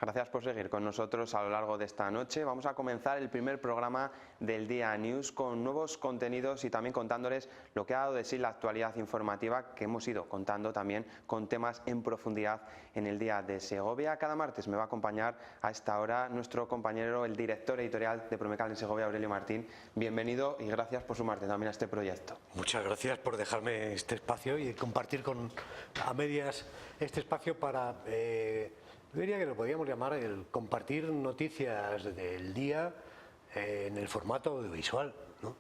Gracias por seguir con nosotros a lo largo de esta noche. Vamos a comenzar el primer programa del Día News con nuevos contenidos y también contándoles lo que ha dado de sí la actualidad informativa que hemos ido contando también con temas en profundidad en el Día de Segovia. Cada martes me va a acompañar a esta hora nuestro compañero, el director editorial de Promecal en Segovia, Aurelio Martín. Bienvenido y gracias por sumarte también a este proyecto. Muchas gracias por dejarme este espacio y compartir a medias este espacio para... yo diría que lo podríamos llamar el compartir noticias del día en el formato audiovisual, ¿no?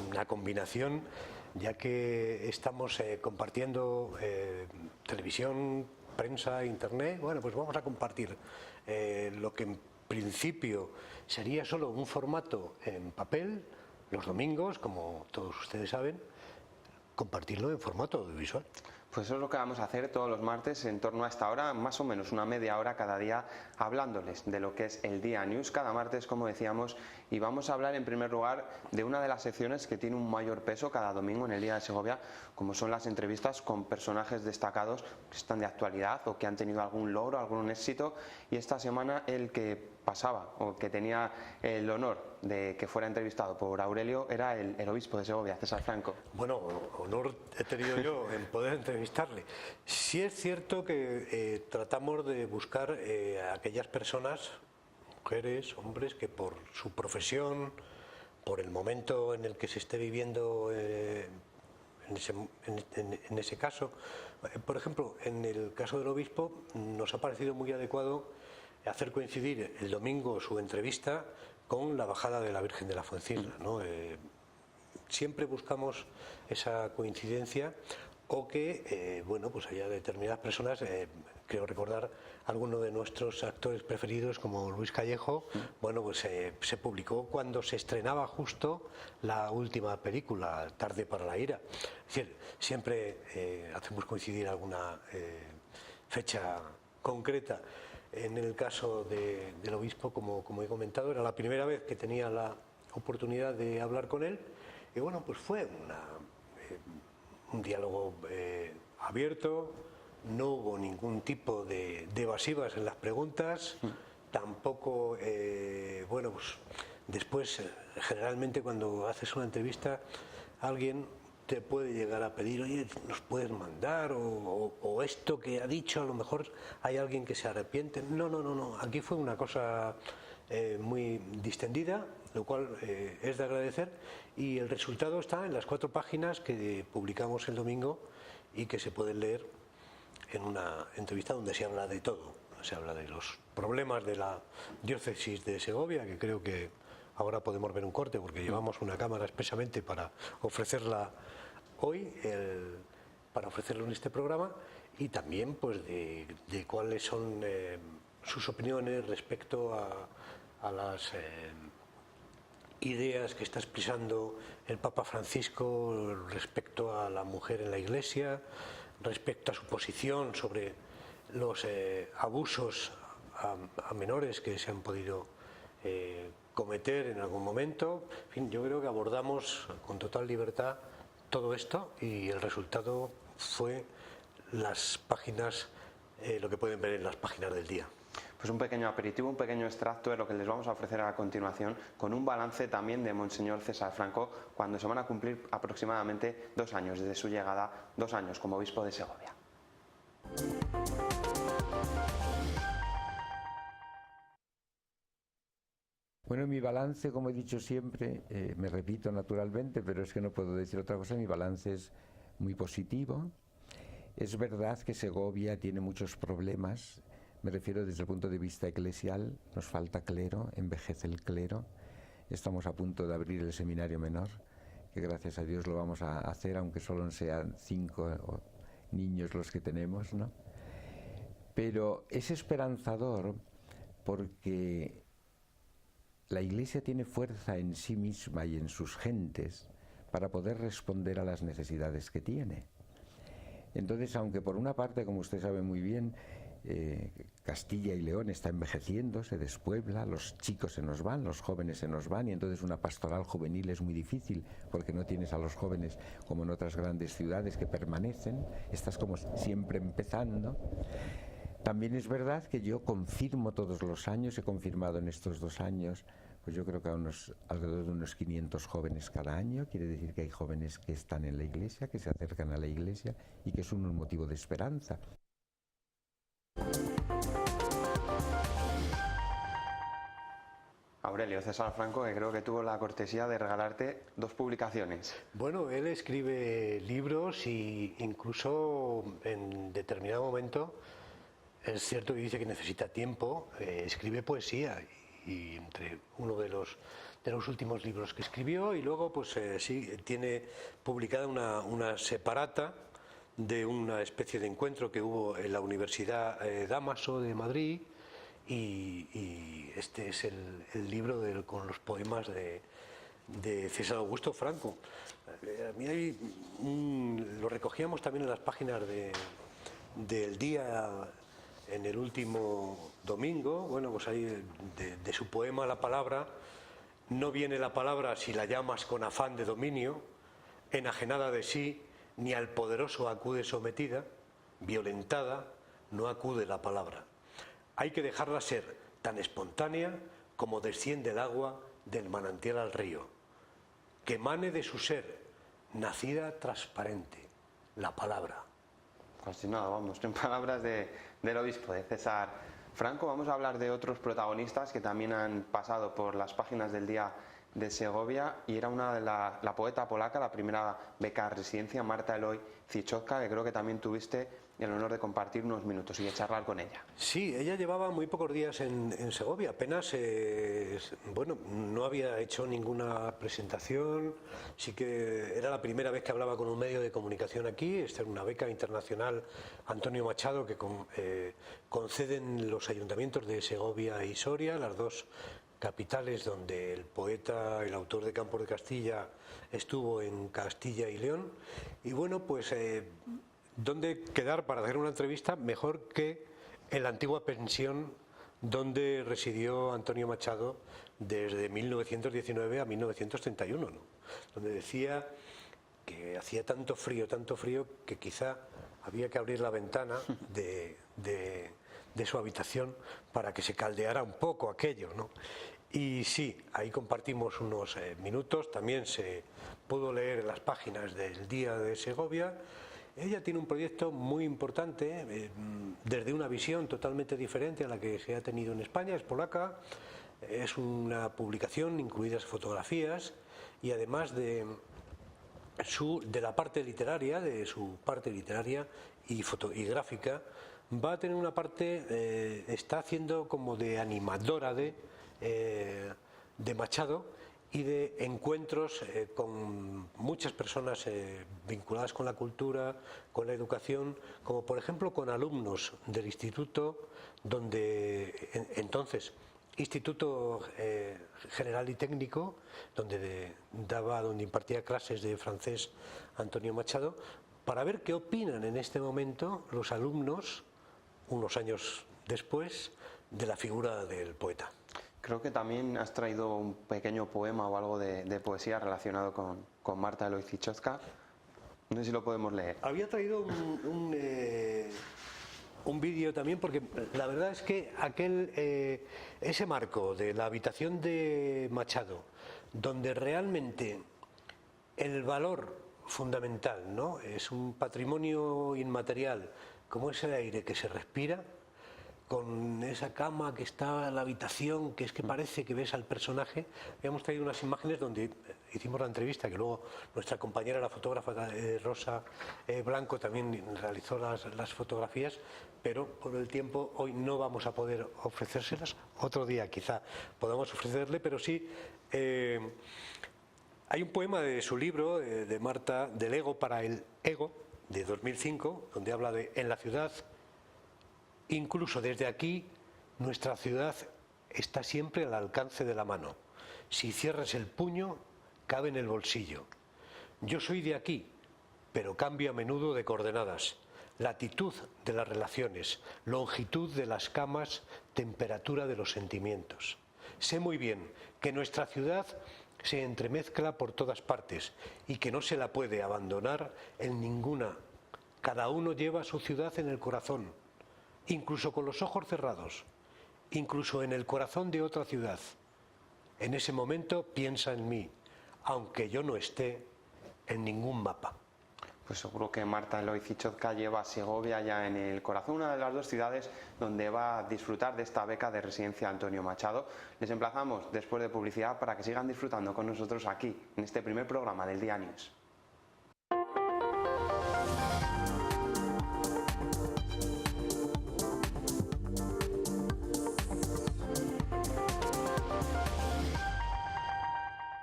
Una combinación, ya que estamos compartiendo televisión, prensa, internet. Bueno, pues vamos a compartir lo que en principio sería solo un formato en papel, los domingos, como todos ustedes saben, compartirlo en formato audiovisual. Pues eso es lo que vamos a hacer todos los martes en torno a esta hora, más o menos una media hora cada día, hablándoles de lo que es el Día News cada martes, como decíamos, y vamos a hablar en primer lugar de una de las secciones que tiene un mayor peso cada domingo en el Día de Segovia, como son las entrevistas con personajes destacados que están de actualidad o que han tenido algún logro, algún éxito, y esta semana el que pasaba o que tenía el honor de que fuera entrevistado por Aurelio era el obispo de Segovia, César Franco. Bueno, honor he tenido yo en poder entrevistarle. Sí es cierto que tratamos de buscar a aquellas personas, mujeres, hombres, que por su profesión, por el momento en el que se esté viviendo en ese caso, por ejemplo, en el caso del obispo nos ha parecido muy adecuado hacer coincidir el domingo su entrevista con la bajada de la Virgen de la Fuencisla, ¿no? Siempre buscamos esa coincidencia o que, bueno, pues haya determinadas personas, creo recordar alguno de nuestros actores preferidos como Luis Callejo, bueno, pues se publicó cuando se estrenaba justo la última película, Tarde para la ira. Es decir, siempre hacemos coincidir alguna fecha concreta. En el caso del obispo, como he comentado, era la primera vez que tenía la oportunidad de hablar con él y bueno, pues fue un diálogo abierto, no hubo ningún tipo de evasivas en las preguntas, tampoco, bueno, pues después generalmente cuando haces una entrevista alguien te puede llegar a pedir, oye, nos puedes mandar, o esto que ha dicho, a lo mejor hay alguien que se arrepiente. No, aquí fue una cosa muy distendida, lo cual es de agradecer, y el resultado está en las 4 páginas que publicamos el domingo y que se pueden leer en una entrevista donde se habla de todo. Se habla de los problemas de la diócesis de Segovia, que creo que ahora podemos ver un corte porque llevamos una cámara expresamente para ofrecerla hoy, para ofrecerlo en este programa, y también pues de cuáles son sus opiniones respecto a las ideas que está expresando el Papa Francisco respecto a la mujer en la Iglesia, respecto a su posición sobre los abusos a menores que se han podido cometer en algún momento. En fin, yo creo que abordamos con total libertad todo esto y el resultado fue las páginas, lo que pueden ver en las páginas del día. Pues un pequeño aperitivo, un pequeño extracto de lo que les vamos a ofrecer a continuación, con un balance también de Monseñor César Franco, cuando se van a cumplir aproximadamente 2 años desde su llegada, 2 años como obispo de Segovia. Bueno, mi balance, como he dicho siempre, me repito naturalmente, pero es que no puedo decir otra cosa, mi balance es muy positivo. Es verdad que Segovia tiene muchos problemas, me refiero desde el punto de vista eclesial, nos falta clero, envejece el clero, estamos a punto de abrir el seminario menor, que gracias a Dios lo vamos a hacer, aunque solo sean 5 niños los que tenemos, ¿no? Pero es esperanzador porque la Iglesia tiene fuerza en sí misma y en sus gentes para poder responder a las necesidades que tiene. Entonces, aunque por una parte, como usted sabe muy bien, Castilla y León está envejeciendo, se despuebla, los chicos se nos van, los jóvenes se nos van, y entonces una pastoral juvenil es muy difícil porque no tienes a los jóvenes como en otras grandes ciudades que permanecen, estás como siempre empezando. También es verdad que yo confirmo todos los años, he confirmado en estos 2 años, pues yo creo que alrededor de unos 500 jóvenes cada año. Quiere decir que hay jóvenes que están en la Iglesia, que se acercan a la Iglesia y que es un motivo de esperanza. Aurelio César Franco, que creo que tuvo la cortesía de regalarte 2 publicaciones. Bueno, él escribe libros e incluso en determinado momento, es cierto que dice que necesita tiempo, escribe poesía, y entre uno de los últimos libros que escribió, y luego pues sí, tiene publicada una separata de una especie de encuentro que hubo en la Universidad Dámaso de Madrid, y este es el libro con los poemas de César Augusto Franco. A mí lo recogíamos también en las páginas del Día en el último domingo. Bueno, pues ahí de su poema La palabra: no viene la palabra si la llamas con afán de dominio, enajenada de sí, ni al poderoso acude sometida, violentada, no acude la palabra. Hay que dejarla ser tan espontánea como desciende el agua del manantial al río, que emane de su ser, nacida transparente, la palabra. Pues nada, vamos, en palabras del obispo, de César Franco, vamos a hablar de otros protagonistas que también han pasado por las páginas del Día de Segovia, y era una de la poeta polaca, la primera beca de residencia, Marta Eloy Cichocka, que creo que también tuviste el honor de compartir unos minutos y de charlar con ella. Sí, ella llevaba muy pocos días en Segovia, apenas, bueno, no había hecho ninguna presentación, sí que era la primera vez que hablaba con un medio de comunicación aquí. Esta es una beca internacional Antonio Machado que conceden los ayuntamientos de Segovia y Soria, las 2 capitales donde el poeta, el autor de Campos de Castilla, estuvo en Castilla y León. Y bueno, pues ¿dónde quedar para hacer una entrevista mejor que en la antigua pensión donde residió Antonio Machado desde 1919 a 1931, ¿no? Donde decía que hacía tanto frío, que quizá había que abrir la ventana de su habitación para que se caldeara un poco aquello, ¿no? Y sí, ahí compartimos unos minutos. También se pudo leer en las páginas del Día de Segovia. Ella tiene un proyecto muy importante, desde una visión totalmente diferente a la que se ha tenido en España. Es polaca, es una publicación, incluidas fotografías, y además de la parte literaria, de su parte literaria y gráfica, va a tener una parte, está haciendo como de animadora de Machado, y de encuentros con muchas personas vinculadas con la cultura, con la educación, como por ejemplo con alumnos del instituto, donde entonces Instituto General y Técnico, donde impartía clases de francés Antonio Machado, para ver qué opinan en este momento los alumnos, unos años después, de la figura del poeta. Creo que también has traído un pequeño poema o algo de poesía relacionado con Marta Eloy Cichocka. No sé si lo podemos leer. Había traído un vídeo también, porque la verdad es que ese marco de la habitación de Machado, donde realmente el valor fundamental, ¿no?, es un patrimonio inmaterial, como es el aire que se respira, con esa cama que está en la habitación, que es que parece que ves al personaje. Habíamos traído unas imágenes donde hicimos la entrevista, que luego nuestra compañera, la fotógrafa Rosa Blanco, también realizó las fotografías, pero por el tiempo hoy no vamos a poder ofrecérselas. Otro día quizá podamos ofrecerle, pero sí. Hay un poema de su libro, de Marta, del ego para el ego, de 2005, donde habla de: en la ciudad, incluso desde aquí, nuestra ciudad está siempre al alcance de la mano. Si cierras el puño, cabe en el bolsillo. Yo soy de aquí, pero cambio a menudo de coordenadas. Latitud de las relaciones, longitud de las camas, temperatura de los sentimientos. Sé muy bien que nuestra ciudad se entremezcla por todas partes y que no se la puede abandonar en ninguna. Cada uno lleva su ciudad en el corazón. incluso con los ojos cerrados, incluso en el corazón de otra ciudad, en ese momento piensa en mí, aunque yo no esté en ningún mapa. Pues seguro que Marta Eloy Cichozka lleva a Segovia ya en el corazón, una de las dos ciudades donde va a disfrutar de esta beca de residencia Antonio Machado. Les emplazamos después de publicidad para que sigan disfrutando con nosotros aquí, en este primer programa del Día News.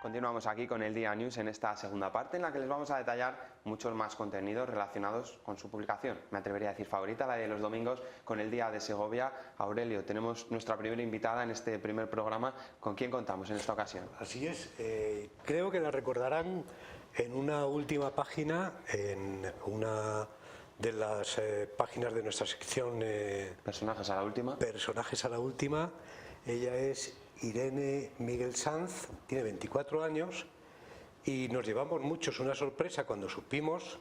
Continuamos aquí con el Día News en esta segunda parte en la que les vamos a detallar muchos más contenidos relacionados con su publicación. Me atrevería a decir favorita, la de los domingos con el Día de Segovia. Aurelio, tenemos nuestra primera invitada en este primer programa. ¿Con quién contamos en esta ocasión? Así es, creo que la recordarán en una última página, en una de las páginas de nuestra sección Personajes a la última. Personajes a la última. Ella es Irene Miguel Sanz, tiene 24 años y nos llevamos muchos una sorpresa cuando supimos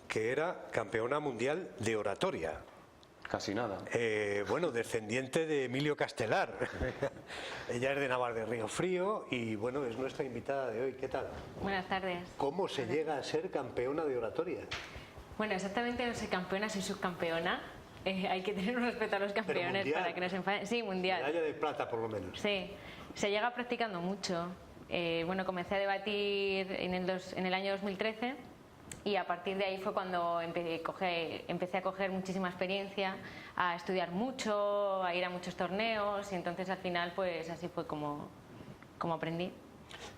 que era campeona mundial de oratoria. Casi nada. Bueno, descendiente de Emilio Castelar. Ella es de Navar de Río Frío y bueno, es nuestra invitada de hoy. ¿Qué tal? Buenas tardes. ¿Cómo se llega a ser campeona de oratoria? Bueno, exactamente no soy campeona, soy subcampeona. Hay que tener un respeto a los campeones para que no se enfaden. Sí, mundial. Medalla de plata, por lo menos. Sí, se llega practicando mucho. Bueno, comencé a debatir en el año 2013 y a partir de ahí fue cuando empecé a coger muchísima experiencia, a estudiar mucho, a ir a muchos torneos y entonces al final pues así fue como aprendí.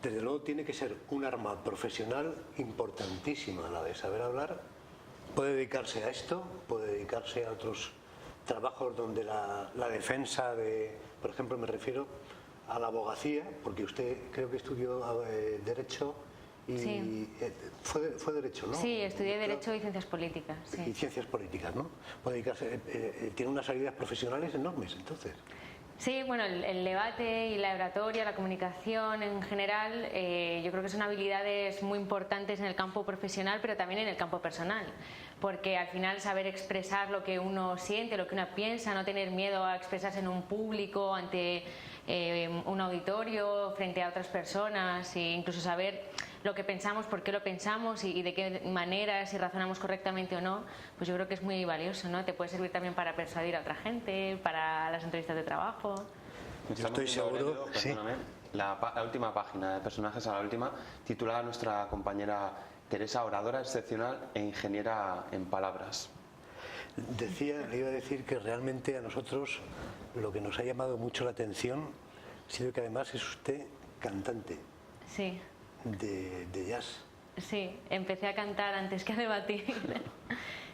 Desde luego tiene que ser un arma profesional importantísima la de saber hablar. Puede dedicarse a esto, puede dedicarse a otros trabajos donde la defensa de, por ejemplo, me refiero a la abogacía, porque usted creo que estudió Derecho y sí. Fue Derecho, ¿no? Sí, estudié Derecho y Ciencias Políticas. Sí. Y Ciencias Políticas, ¿no? Puede dedicarse, tiene unas salidas profesionales enormes, entonces. Sí, bueno, el debate y la oratoria, la comunicación en general, yo creo que son habilidades muy importantes en el campo profesional, pero también en el campo personal, porque al final saber expresar lo que uno siente, lo que uno piensa, no tener miedo a expresarse en un público, ante un auditorio, frente a otras personas, e incluso saber lo que pensamos, por qué lo pensamos y de qué manera, si razonamos correctamente o no, pues yo creo que es muy valioso, ¿no? Te puede servir también para persuadir a otra gente, para las entrevistas de trabajo. Yo estoy seguro, perdóname, la última página de Personajes a la última, titulada a nuestra compañera Teresa, oradora excepcional e ingeniera en palabras. Le iba a decir que realmente a nosotros lo que nos ha llamado mucho la atención ha sido que además es usted cantante. Sí. De jazz. Sí, empecé a cantar antes que a debatir.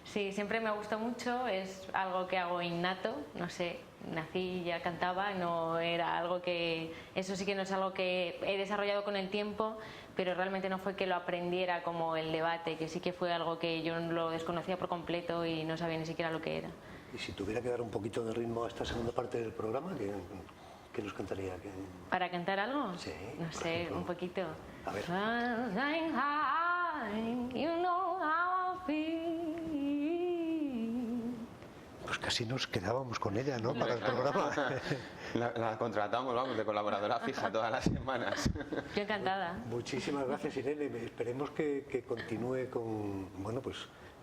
Sí, siempre me gustó mucho, es algo que hago innato, no sé, nací y ya cantaba, no era algo que... Eso sí que no es algo que he desarrollado con el tiempo, pero realmente no fue que lo aprendiera como el debate, que sí que fue algo que yo lo desconocía por completo y no sabía ni siquiera lo que era. Y si tuviera que dar un poquito de ritmo a esta segunda parte del programa, ¿qué nos cantaría? ¿Para cantar algo? Sí. No sé, ejemplo, un poquito. A ver. Pues casi nos quedábamos con ella, ¿no? Para el programa. La contratamos, vamos, de colaboradora fija todas las semanas. Yo encantada. Muchísimas gracias, Irene. Esperemos que continúe con, bueno, pues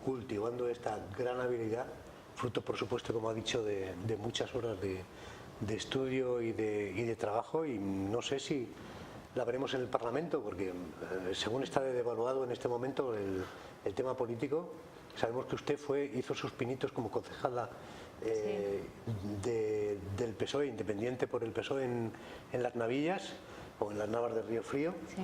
cultivando esta gran habilidad, fruto, por supuesto, como ha dicho, de muchas horas de estudio y de trabajo, y no sé si la veremos en el Parlamento, porque según está devaluado en este momento el tema político, sabemos que usted hizo sus pinitos como concejala del PSOE, independiente por el PSOE en Las Navillas o en las Navas de Río Frío. Sí.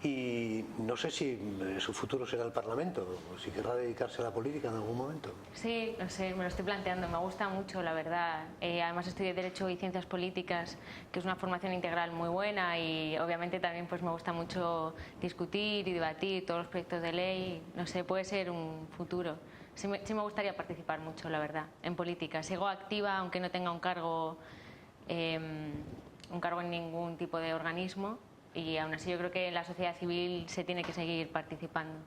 Y no sé si su futuro será el Parlamento o si querrá dedicarse a la política en algún momento. Sí, no sé, me lo estoy planteando, me gusta mucho, la verdad. Además estudié Derecho y Ciencias Políticas, que es una formación integral muy buena, y obviamente también pues me gusta mucho discutir y debatir todos los proyectos de ley. No sé, puede ser un futuro. Sí me gustaría participar mucho, la verdad, en política. Sigo activa, aunque no tenga un cargo en ningún tipo de organismo. Y aún así yo creo que la sociedad civil se tiene que seguir participando.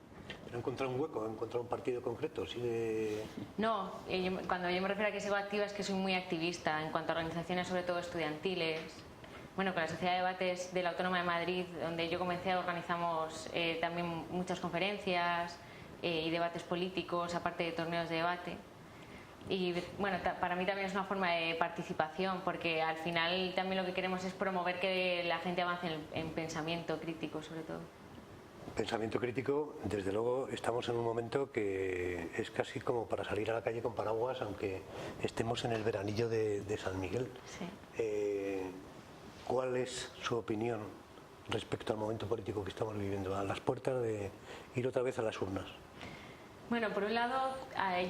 ¿No he encontrado un hueco? ¿He encontrado un partido concreto? ¿Sí de... No, cuando yo me refiero a que sigo activa es que soy muy activista en cuanto a organizaciones, sobre todo estudiantiles. Bueno, con la Sociedad de Debates de la Autónoma de Madrid, donde yo comencé, organizamos también muchas conferencias y debates políticos, aparte de torneos de debate. Y bueno, para mí también es una forma de participación, porque al final también lo que queremos es promover que la gente avance en pensamiento crítico, sobre todo. Pensamiento crítico, desde luego estamos en un momento que es casi como para salir a la calle con paraguas, aunque estemos en el veranillo de San Miguel. Sí. ¿Cuál es su opinión respecto al momento político que estamos viviendo, a las puertas de ir otra vez a las urnas? Bueno, por un lado,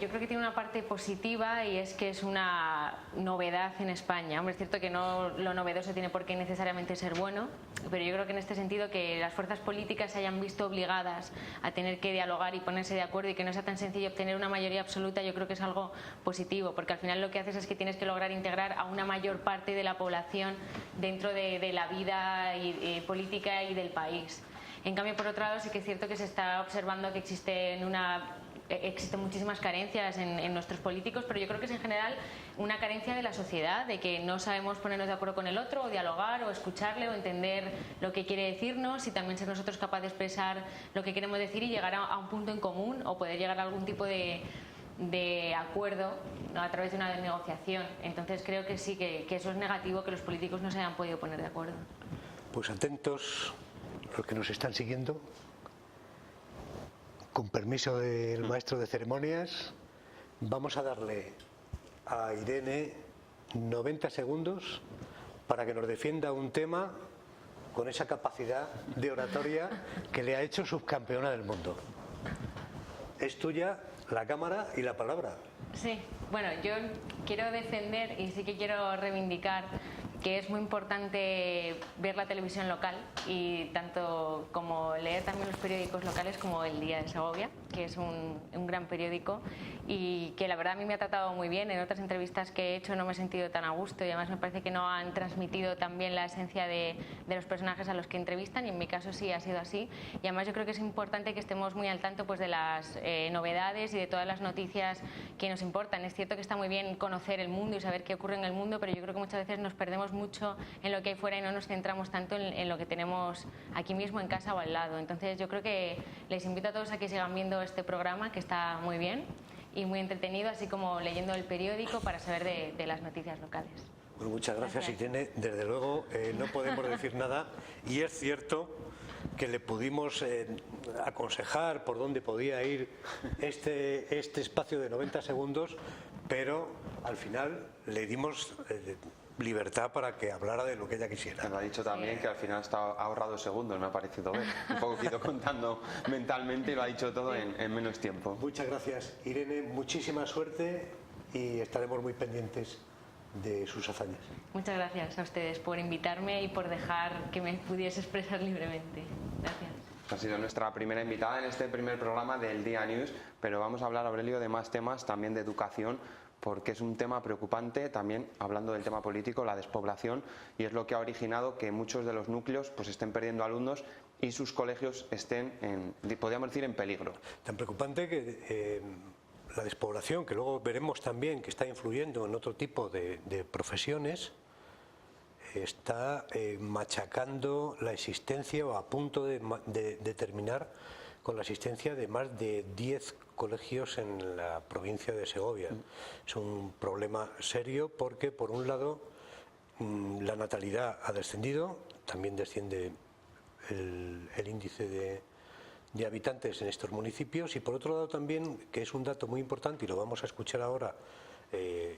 yo creo que tiene una parte positiva y es que es una novedad en España. Hombre, es cierto que no lo novedoso tiene por qué necesariamente ser bueno, pero yo creo que en este sentido que las fuerzas políticas se hayan visto obligadas a tener que dialogar y ponerse de acuerdo y que no sea tan sencillo obtener una mayoría absoluta, yo creo que es algo positivo, porque al final lo que haces es que tienes que lograr integrar a una mayor parte de la población dentro de la vida política y del país. En cambio, por otro lado, sí que es cierto que se está observando que existen muchísimas carencias en nuestros políticos, pero yo creo que es en general una carencia de la sociedad, de que no sabemos ponernos de acuerdo con el otro, o dialogar, o escucharle, o entender lo que quiere decirnos, y también ser nosotros capaces de expresar lo que queremos decir y llegar a un punto en común, o poder llegar a algún tipo de acuerdo, ¿no?, a través de una negociación. Entonces creo que sí, que eso es negativo, que los políticos no se hayan podido poner de acuerdo. Pues atentos los que nos están siguiendo. Con permiso del maestro de ceremonias, vamos a darle a Irene 90 segundos para que nos defienda un tema con esa capacidad de oratoria que le ha hecho subcampeona del mundo. Es tuya la cámara y la palabra. Sí, bueno, yo quiero defender y sí que quiero reivindicar que es muy importante ver la televisión local, y tanto como leer también los periódicos locales como El Día de Segovia, que es un gran periódico y que la verdad a mí me ha tratado muy bien. En otras entrevistas que he hecho no me he sentido tan a gusto, y además me parece que no han transmitido también la esencia de los personajes a los que entrevistan, y en mi caso sí ha sido así. Y además yo creo que es importante que estemos muy al tanto pues de las novedades y de todas las noticias que nos importan. Es cierto que está muy bien conocer el mundo y saber qué ocurre en el mundo, pero yo creo que muchas veces nos perdemos mucho en lo que hay fuera y no nos centramos tanto en lo que tenemos aquí mismo en casa o al lado. Entonces yo creo que les invito a todos a que sigan viendo este programa, que está muy bien y muy entretenido, así como leyendo el periódico para saber de las noticias locales. Bueno, muchas gracias, Irene. Desde luego no podemos decir nada, y es cierto que le pudimos aconsejar por dónde podía ir este espacio de 90 segundos, pero al final le dimos libertad para que hablara de lo que ella quisiera. Me ha dicho también que al final ha ahorrado segundos, me ha parecido ver. Un poco que he ido contando mentalmente y lo ha dicho todo en menos tiempo. Muchas gracias, Irene. Muchísima suerte y estaremos muy pendientes de sus hazañas. Muchas gracias a ustedes por invitarme y por dejar que me pudiese expresar libremente. Gracias. Ha sido nuestra primera invitada en este primer programa del Día News, pero vamos a hablar, Aurelio, de más temas, también de educación, porque es un tema preocupante, también hablando del tema político, la despoblación, y es lo que ha originado que muchos de los núcleos pues estén perdiendo alumnos y sus colegios estén, podríamos decir, en peligro. Tan preocupante que la despoblación, que luego veremos también que está influyendo en otro tipo de profesiones, está machacando la existencia, o a punto de terminar con la existencia de más de 10 colegios en la provincia de Segovia. Es un problema serio porque, por un lado, la natalidad ha descendido, también desciende el índice de habitantes en estos municipios, y por otro lado también, que es un dato muy importante y lo vamos a escuchar ahora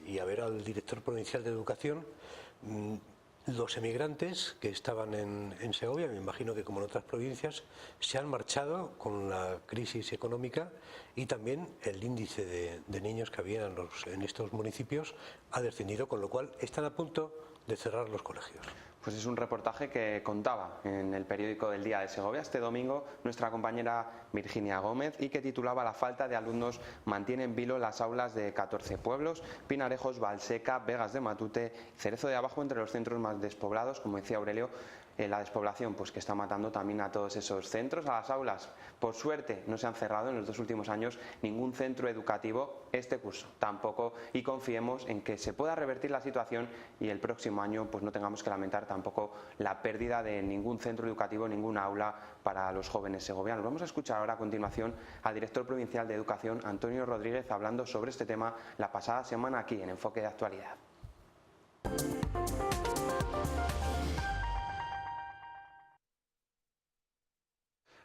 y a ver al director provincial de Educación, los emigrantes que estaban en Segovia, me imagino que como en otras provincias, se han marchado con la crisis económica, y también el índice de niños que había en estos municipios ha descendido, con lo cual están a punto de cerrar los colegios. Pues es un reportaje que contaba en el periódico del Día de Segovia este domingo nuestra compañera Virginia Gómez, y que titulaba: La falta de alumnos mantiene en vilo las aulas de 14 pueblos, Pinarejos, Valseca, Vegas de Matute, Cerezo de Abajo, entre los centros más despoblados, como decía Aurelio. la despoblación pues que está matando también a todos esos centros, a las aulas. Por suerte no se han cerrado en los 2 últimos años ningún centro educativo este curso, tampoco, y confiemos en que se pueda revertir la situación y el próximo año pues no tengamos que lamentar tampoco la pérdida de ningún centro educativo, ninguna aula para los jóvenes segovianos. Vamos a escuchar ahora a continuación al director provincial de Educación, Antonio Rodríguez, hablando sobre este tema la pasada semana aquí en Enfoque de Actualidad.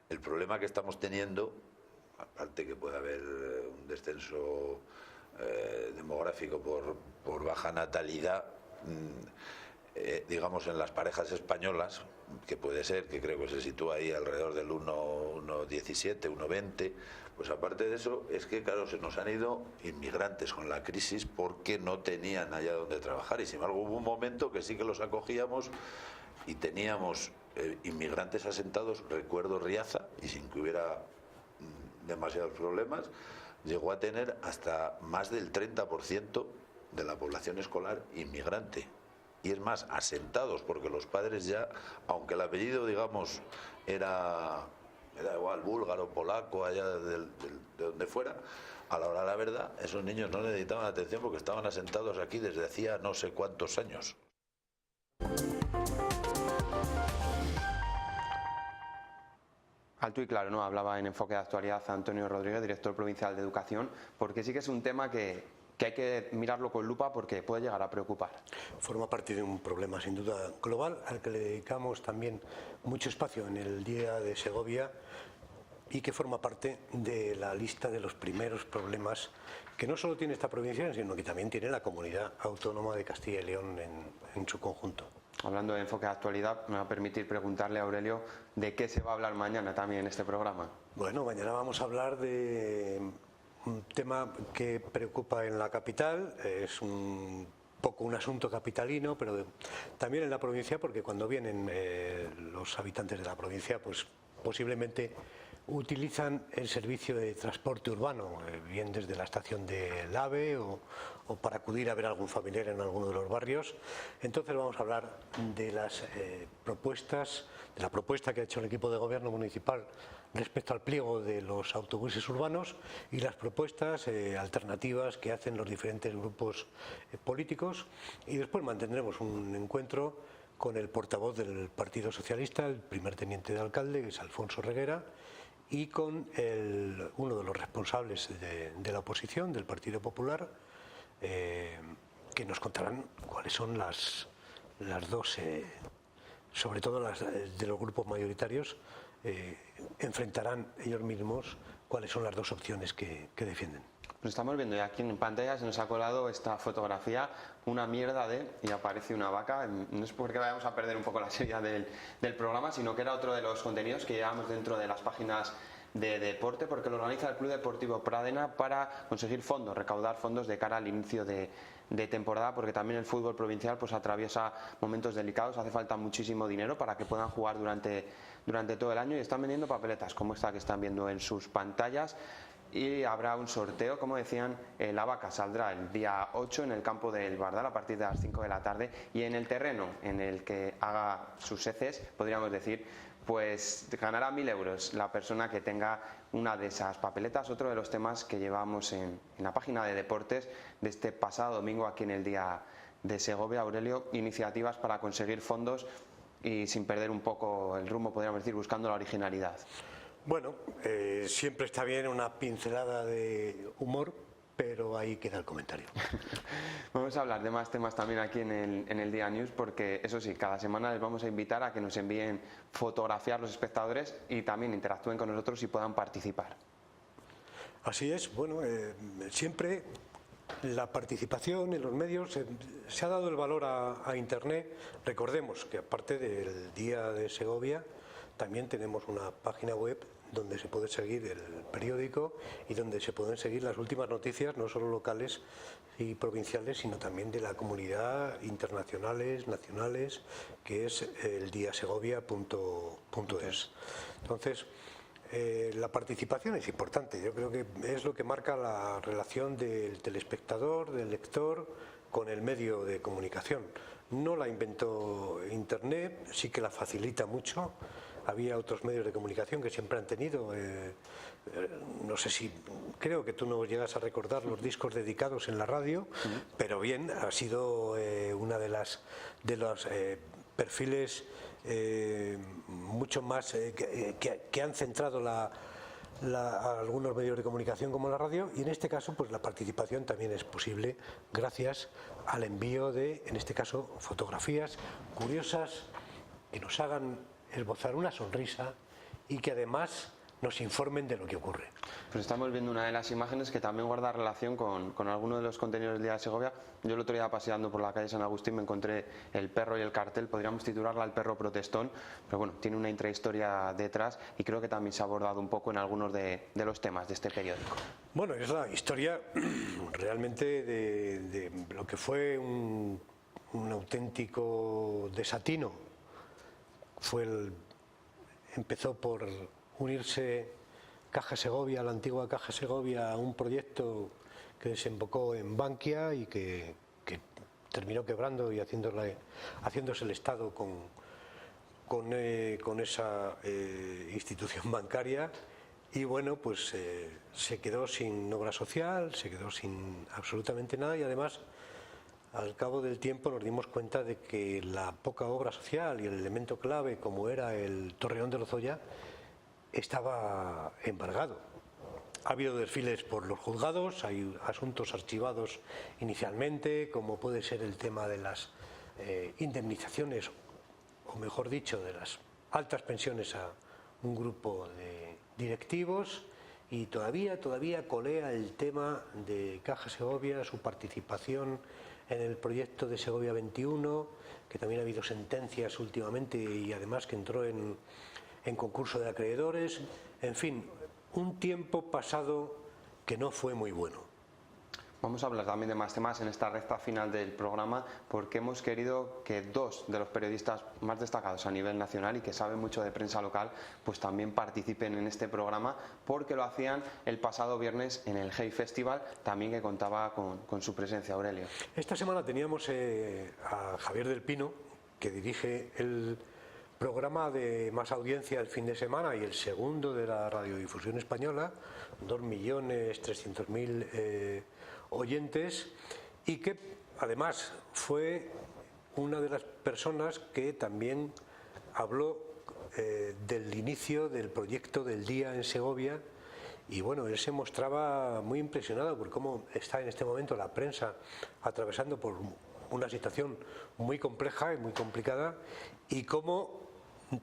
El problema que estamos teniendo, aparte que puede haber un descenso demográfico por baja natalidad, digamos en las parejas españolas, que puede ser, que creo que se sitúa ahí alrededor del 1,17, 1,20, pues aparte de eso es que claro, se nos han ido inmigrantes con la crisis porque no tenían allá donde trabajar, y sin embargo hubo un momento que sí que los acogíamos y teníamos inmigrantes asentados. Recuerdo Riaza, y sin que hubiera demasiados problemas, llegó a tener hasta más del 30% de la población escolar inmigrante. Y es más, asentados, porque los padres ya, aunque el apellido, digamos, era igual, búlgaro, polaco, allá de donde fuera, a la hora de la verdad, esos niños no necesitaban atención porque estaban asentados aquí desde hacía no sé cuántos años. Alto y claro, ¿no? Hablaba en Enfoque de Actualidad Antonio Rodríguez, director provincial de Educación, porque sí que es un tema que hay que mirarlo con lupa porque puede llegar a preocupar. Forma parte de un problema sin duda global al que le dedicamos también mucho espacio en el Día de Segovia y que forma parte de la lista de los primeros problemas que no solo tiene esta provincia, sino que también tiene la comunidad autónoma de Castilla y León en su conjunto. Hablando de Enfoque de Actualidad, me va a permitir preguntarle a Aurelio de qué se va a hablar mañana también en este programa. Bueno, mañana vamos a hablar de un tema que preocupa en la capital, es un poco un asunto capitalino, pero también en la provincia, porque cuando vienen los habitantes de la provincia, pues posiblemente utilizan el servicio de transporte urbano, bien desde la estación del AVE o para acudir a ver a algún familiar en alguno de los barrios. Entonces vamos a hablar de las propuestas, de la propuesta que ha hecho el equipo de gobierno municipal respecto al pliego de los autobuses urbanos y las propuestas alternativas que hacen los diferentes grupos políticos, y después mantendremos un encuentro con el portavoz del Partido Socialista, el primer teniente de alcalde, que es Alfonso Reguera, y con uno de los responsables de la oposición, del Partido Popular, que nos contarán cuáles son las dos, sobre todo las de los grupos mayoritarios, enfrentarán ellos mismos cuáles son las dos opciones que defienden. Pues estamos viendo ya aquí en pantalla, se nos ha colado esta fotografía, una mierda y aparece una vaca. No es porque vayamos a perder un poco la seriedad del programa, sino que era otro de los contenidos que llevamos dentro de las páginas de deporte, porque lo organiza el Club Deportivo Pradena para conseguir fondos, recaudar fondos de cara al inicio de temporada, porque también el fútbol provincial pues atraviesa momentos delicados, hace falta muchísimo dinero para que puedan jugar durante todo el año, y están vendiendo papeletas como esta que están viendo en sus pantallas. Y habrá un sorteo, como decían, la vaca saldrá el día 8 en el campo del Bardal a partir de las 5 de la tarde, y en el terreno en el que haga sus heces, podríamos decir, pues ganará 1.000 euros la persona que tenga una de esas papeletas. Otro de los temas que llevamos en la página de deportes de este pasado domingo aquí en el Día de Segovia, Aurelio, iniciativas para conseguir fondos y sin perder un poco el rumbo, podríamos decir, buscando la originalidad. Bueno, siempre está bien una pincelada de humor, pero ahí queda el comentario. Vamos a hablar de más temas también aquí en el Día News, porque eso sí, cada semana les vamos a invitar a que nos envíen fotografías los espectadores y también interactúen con nosotros y puedan participar. Así es, bueno, siempre la participación en los medios, se ha dado el valor a Internet. Recordemos que aparte del Día de Segovia, también tenemos una página web donde se puede seguir el periódico y donde se pueden seguir las últimas noticias, no solo locales y provinciales, sino también de la comunidad, internacionales, nacionales, que es el diasegovia.es. Entonces, la participación es importante. Yo creo que es lo que marca la relación del telespectador, del lector, con el medio de comunicación. No la inventó Internet, sí que la facilita mucho. Había otros medios de comunicación que siempre han tenido, no sé si, creo que tú no llegas a recordar los discos dedicados en la radio, pero bien, ha sido una de los perfiles mucho más que han centrado a algunos medios de comunicación como la radio, y en este caso pues la participación también es posible gracias al envío de, en este caso, fotografías curiosas que nos hagan esbozar una sonrisa y que además nos informen de lo que ocurre. Pues estamos viendo una de las imágenes que también guarda relación con alguno de los contenidos del Día de Segovia. Yo el otro día paseando por la calle San Agustín me encontré el perro y el cartel, podríamos titularla El perro protestón, pero bueno, tiene una intrahistoria detrás y creo que también se ha abordado un poco en algunos de los temas de este periódico. Bueno, es la historia realmente de lo que fue un auténtico desatino. Empezó por unirse Caja Segovia, la antigua Caja Segovia, a un proyecto que desembocó en Bankia y que terminó quebrando y haciéndose el Estado con esa institución bancaria. Y bueno, pues se quedó sin obra social, se quedó sin absolutamente nada, y además al cabo del tiempo nos dimos cuenta de que la poca obra social y el elemento clave, como era el Torreón de Lozoya, estaba embargado. Ha habido desfiles por los juzgados, hay asuntos archivados inicialmente, como puede ser el tema de las indemnizaciones, o mejor dicho, de las altas pensiones a un grupo de directivos, y todavía colea el tema de Caja Segovia, su participación en el proyecto de Segovia 21, que también ha habido sentencias últimamente y además que entró en concurso de acreedores. En fin, un tiempo pasado que no fue muy bueno. Vamos a hablar también de más temas en esta recta final del programa, porque hemos querido que dos de los periodistas más destacados a nivel nacional y que saben mucho de prensa local, pues también participen en este programa, porque lo hacían el pasado viernes en el Hey Festival, también que contaba con su presencia. Aurelio. Esta semana teníamos a Javier del Pino, que dirige el programa de más audiencia el fin de semana y el segundo de la radiodifusión española, 2.300.000 oyentes, y que además fue una de las personas que también habló del inicio del proyecto del día en Segovia. Y bueno, él se mostraba muy impresionado por cómo está en este momento la prensa atravesando por una situación muy compleja y muy complicada, y cómo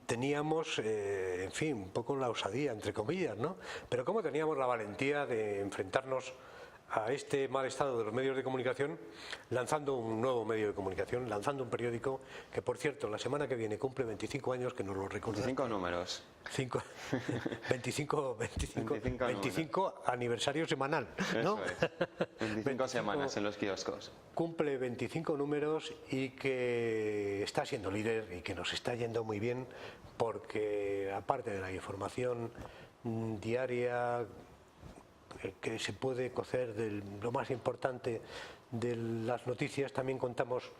teníamos, en fin, un poco la osadía, entre comillas, ¿no? Pero cómo teníamos la valentía de enfrentarnos a este mal estado de los medios de comunicación, lanzando un nuevo medio de comunicación, lanzando un periódico que, por cierto, la semana que viene cumple 25 años, que nos lo recuerda. 25 números. 25 aniversario semanal, ¿no? Eso es. 25 semanas en los kioscos. Cumple 25 números y que está siendo líder y que nos está yendo muy bien, porque aparte de la información diaria que se puede cocer de lo más importante de las noticias, también contamos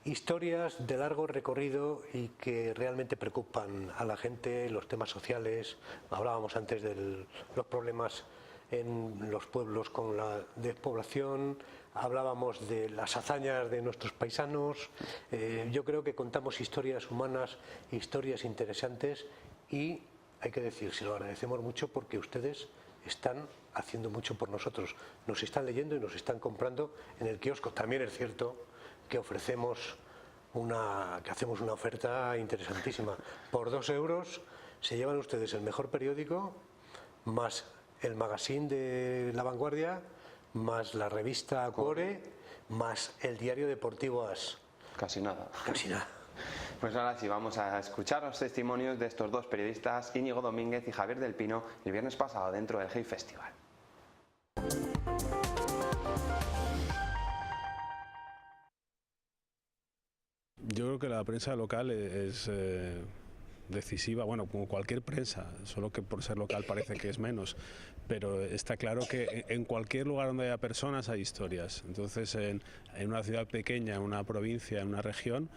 historias de largo recorrido y que realmente preocupan a la gente, los temas sociales. Hablábamos antes de los problemas en los pueblos con la despoblación, hablábamos de las hazañas de nuestros paisanos. Yo creo que contamos historias humanas, historias interesantes, y hay que decir, se lo agradecemos mucho porque ustedes están haciendo mucho por nosotros, nos están leyendo y nos están comprando en el kiosco. También es cierto que hacemos una oferta interesantísima. Por 2 euros se llevan ustedes el mejor periódico, más el magazine de La Vanguardia, más la revista Cuore, más el diario deportivo AS. Casi nada. Casi nada. Pues ahora sí, vamos a escuchar los testimonios de estos dos periodistas, Íñigo Domínguez y Javier del Pino, el viernes pasado dentro del Hey Festival. Yo creo que la prensa local es decisiva, bueno, como cualquier prensa, solo que por ser local parece que es menos, pero está claro que en cualquier lugar donde haya personas hay historias. Entonces, en una ciudad pequeña, en una provincia, en una región,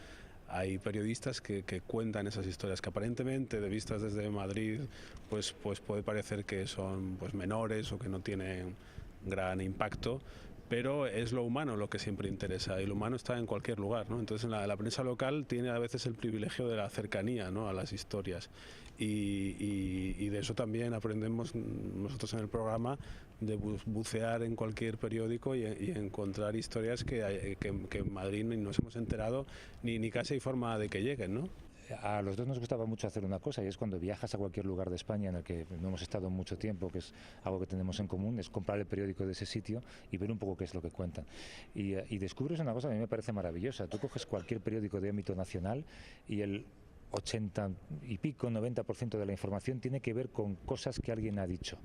hay periodistas que cuentan esas historias que aparentemente, de vistas desde Madrid, pues puede parecer que son pues menores o que no tienen gran impacto, pero es lo humano lo que siempre interesa, y lo humano está en cualquier lugar, ¿no? Entonces la prensa local tiene a veces el privilegio de la cercanía, ¿no?, a las historias, y de eso también aprendemos nosotros en el programa, de bucear en cualquier periódico y encontrar historias que en Madrid ni nos hemos enterado ni casi hay forma de que lleguen, ¿no? A los dos nos gustaba mucho hacer una cosa, y es cuando viajas a cualquier lugar de España en el que no hemos estado mucho tiempo, que es algo que tenemos en común, es comprar el periódico de ese sitio y ver un poco qué es lo que cuentan. Y descubres una cosa que a mí me parece maravillosa. Tú coges cualquier periódico de ámbito nacional y el 80 y pico, 90% de la información tiene que ver con cosas que alguien ha dicho.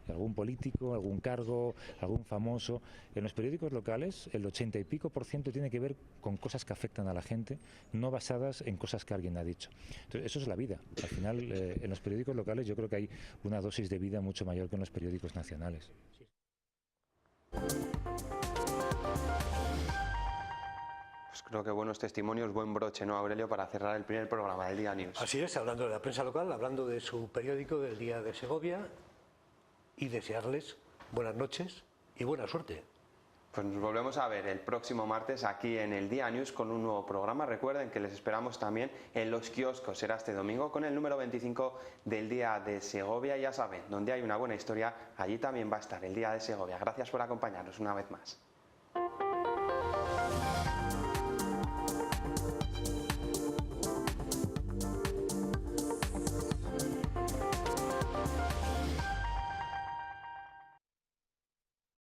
Algún político, algún cargo, algún famoso. En los periódicos locales, el 80 y pico % tiene que ver con cosas que afectan a la gente, no basadas en cosas que alguien ha dicho. Entonces, eso es la vida. Al final, en los periódicos locales yo creo que hay una dosis de vida mucho mayor que en los periódicos nacionales. Pues creo que buenos testimonios, buen broche, ¿no, Aurelio?, para cerrar el primer programa del Día News. Así es, hablando de la prensa local, hablando de su periódico del Día de Segovia, y desearles buenas noches y buena suerte. Pues nos volvemos a ver el próximo martes aquí en el Día News con un nuevo programa. Recuerden que les esperamos también en los kioscos. Será este domingo con el número 25 del Día de Segovia. Ya saben, donde hay una buena historia, allí también va a estar el Día de Segovia. Gracias por acompañarnos una vez más.